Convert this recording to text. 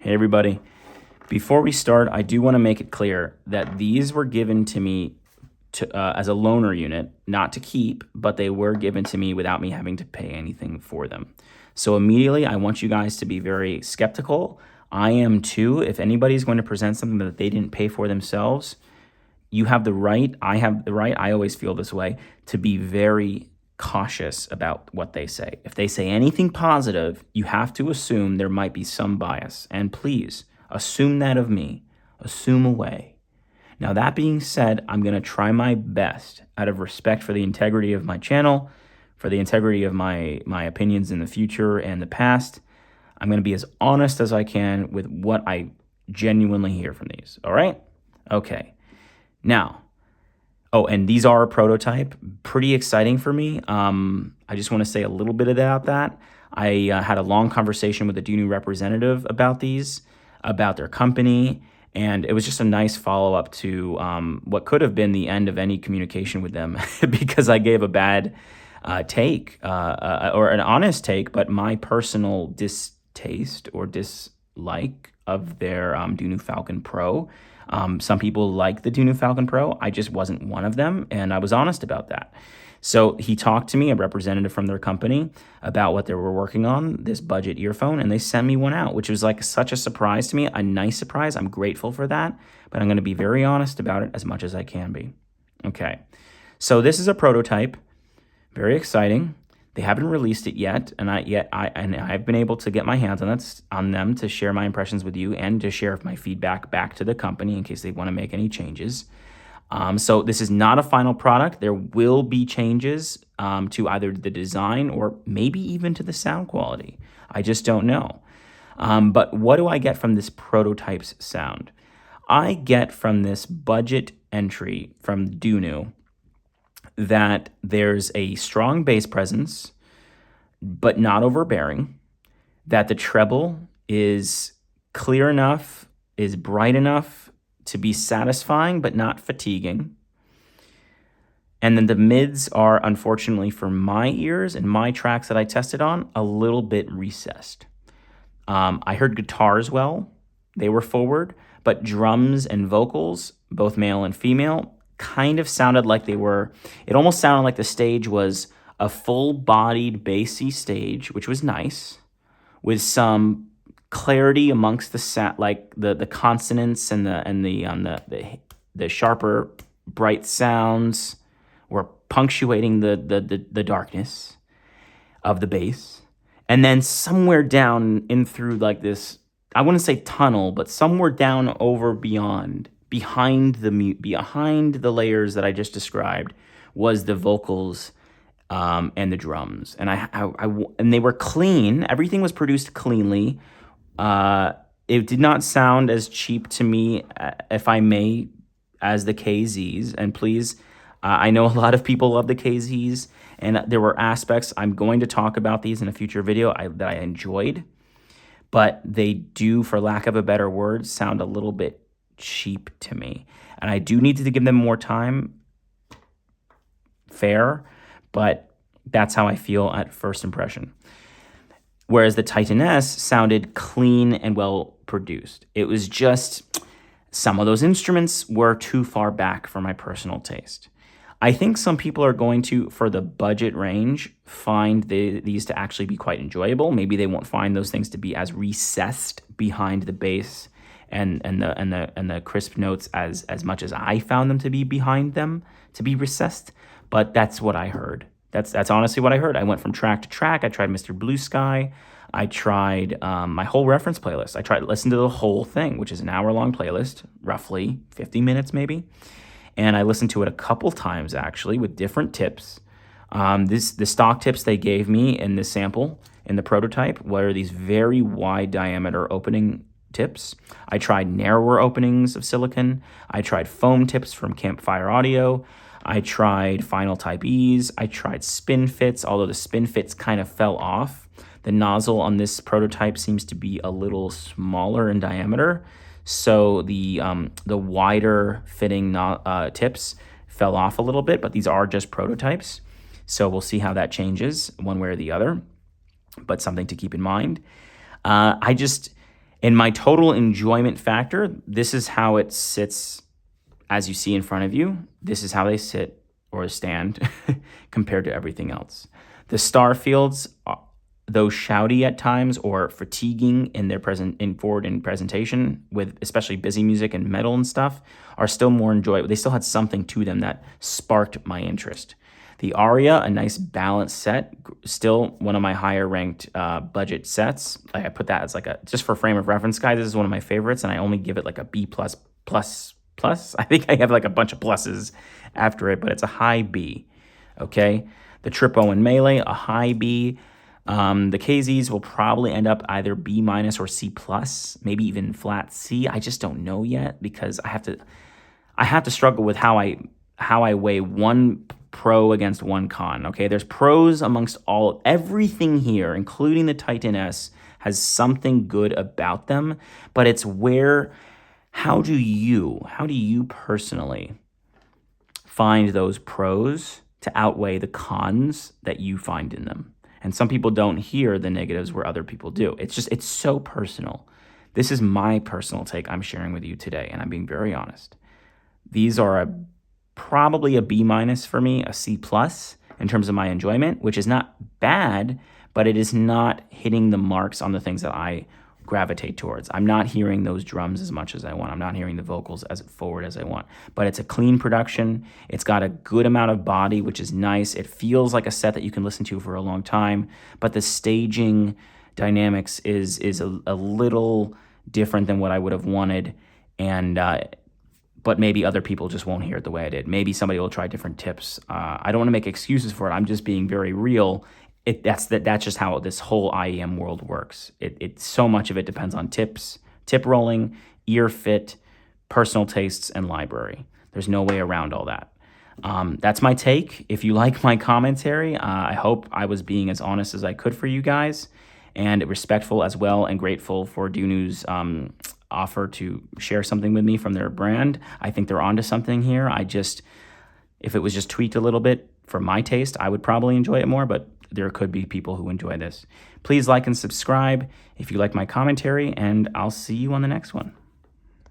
Hey everybody. Before we start, I do want to make it clear that these were given to me as a loaner unit, not to keep, but they were given to me without me having to pay anything for them. So immediately, I want you guys to be very skeptical. I am too. If anybody's going to present something that they didn't pay for themselves, you have the right, I have the right, I always feel this way, to be very cautious about what they say. If they say anything positive, you have to assume there might be some bias. And please, assume that of me. Assume away. Now, that being said, I'm going to try my best out of respect for the integrity of my channel, for the integrity of my opinions in the future and the past. I'm going to be as honest as I can with what I genuinely hear from these. All right? Okay. Now, and these are a prototype. Pretty exciting for me. I just want to say a little bit about that. I had a long conversation with a DUNU representative about these, about their company, and it was just a nice follow-up to what could have been the end of any communication with them because I gave a bad take, or an honest take, but my personal distaste or dislike of their DUNU Falcon Pro. Some people like the DUNU Falcon Pro. I just wasn't one of them, and I was honest about that. So he talked to me, a representative from their company, about what they were working on, this budget earphone, and they sent me one out, which was like such a surprise to me, a nice surprise. I'm grateful for that, but I'm going to be very honest about it as much as I can be. Okay, so this is a prototype, very exciting. They haven't released it yet, and I've been able to get my hands on them to share my impressions with you and to share my feedback back to the company in case they want to make any changes. So this is not a final product. There will be changes to either the design or maybe even to the sound quality. I just don't know. But what do I get from this prototype's sound? I get from this budget entry from DUNU that there's a strong bass presence, but not overbearing, that the treble is clear enough, is bright enough to be satisfying, but not fatiguing. And then the mids are, unfortunately for my ears and my tracks that I tested on, a little bit recessed. I heard guitars well, they were forward, but drums and vocals, both male and female, kind of sounded like it almost sounded like the stage was a full-bodied bassy stage, which was nice, with some clarity amongst the consonants and the sharper, bright sounds were punctuating the darkness of the bass. And then somewhere down in through like this, I wouldn't say tunnel, but somewhere down over behind the layers that I just described was the vocals and the drums, and and they were clean. Everything was produced cleanly. It did not sound as cheap to me, if I may, as the KZs. And please, I know a lot of people love the KZs, and there were aspects, I'm going to talk about these in a future video, that I enjoyed, but they do, for lack of a better word, sound a little bit cheap to me, and I do need to give them more time. Fair, but that's how I feel at first impression. Whereas the Titan S sounded clean and well produced. It was just some of those instruments were too far back for my personal taste. I think some people are going to, for the budget range, find these to actually be quite enjoyable. Maybe they won't find those things to be as recessed behind the bass and the crisp notes as much as I found them to be behind them, to be recessed. But that's what I heard. That's honestly what I heard. I went from track to track. I tried Mr. Blue Sky. I tried my whole reference playlist. I tried to listen to the whole thing, which is an hour-long playlist, roughly 50 minutes maybe. And I listened to it a couple times, actually, with different tips. The stock tips they gave me in this sample, in the prototype, were these very wide diameter opening tips. I tried narrower openings of Silicone. I tried foam tips from Campfire Audio. I tried Final Type E's. I tried spin fits, although the spin fits kind of fell off. The nozzle on this prototype seems to be a little smaller in diameter, so the wider fitting tips fell off a little bit, but these are just prototypes, so we'll see how that changes one way or the other, but something to keep in mind. In my total enjoyment factor, this is how it sits as you see in front of you. This is how they sit or stand compared to everything else. The star fields, though shouty at times or fatiguing in their presentation, with especially busy music and metal and stuff, are still more enjoyable. They still had something to them that sparked my interest. The Aria, a nice balanced set, still one of my higher ranked budget sets. I put that as like just for frame of reference, guys, this is one of my favorites, and I only give it like a B+++. I think I have like a bunch of pluses after it, but it's a high B, okay? The Trippo and Melee, a high B. The KZs will probably end up either B- or C+, maybe even flat C. I just don't know yet, because I have to struggle with how I weigh one pro against one con. Okay, there's pros amongst everything here, including the Titan S, has something good about them, but it's how do you personally find those pros to outweigh the cons that you find in them? And some people don't hear the negatives where other people do. It's so personal. This is my personal take I'm sharing with you today, and I'm being very honest. These are probably a B- for me, a C+ in terms of my enjoyment, which is not bad, but it is not hitting the marks on the things that I gravitate towards. I'm not hearing those drums as much as I want. I'm not hearing the vocals as forward as I want. But it's a clean production. It's got a good amount of body, which is nice. It feels like a set that you can listen to for a long time. But the staging dynamics is a little different than what I would have wanted. And but maybe other people just won't hear it the way I did. Maybe somebody will try different tips. I don't want to make excuses for it. I'm just being very real. That's just how this whole IEM world works. So much of it depends on tips, tip rolling, ear fit, personal tastes, and library. There's no way around all that. That's my take. If you like my commentary, I hope I was being as honest as I could for you guys, and respectful as well, and grateful for DUNU's offer to share something with me from their brand. I think they're onto something here. If it was just tweaked a little bit for my taste, I would probably enjoy it more, but there could be people who enjoy this. Please like and subscribe if you like my commentary, and I'll see you on the next one.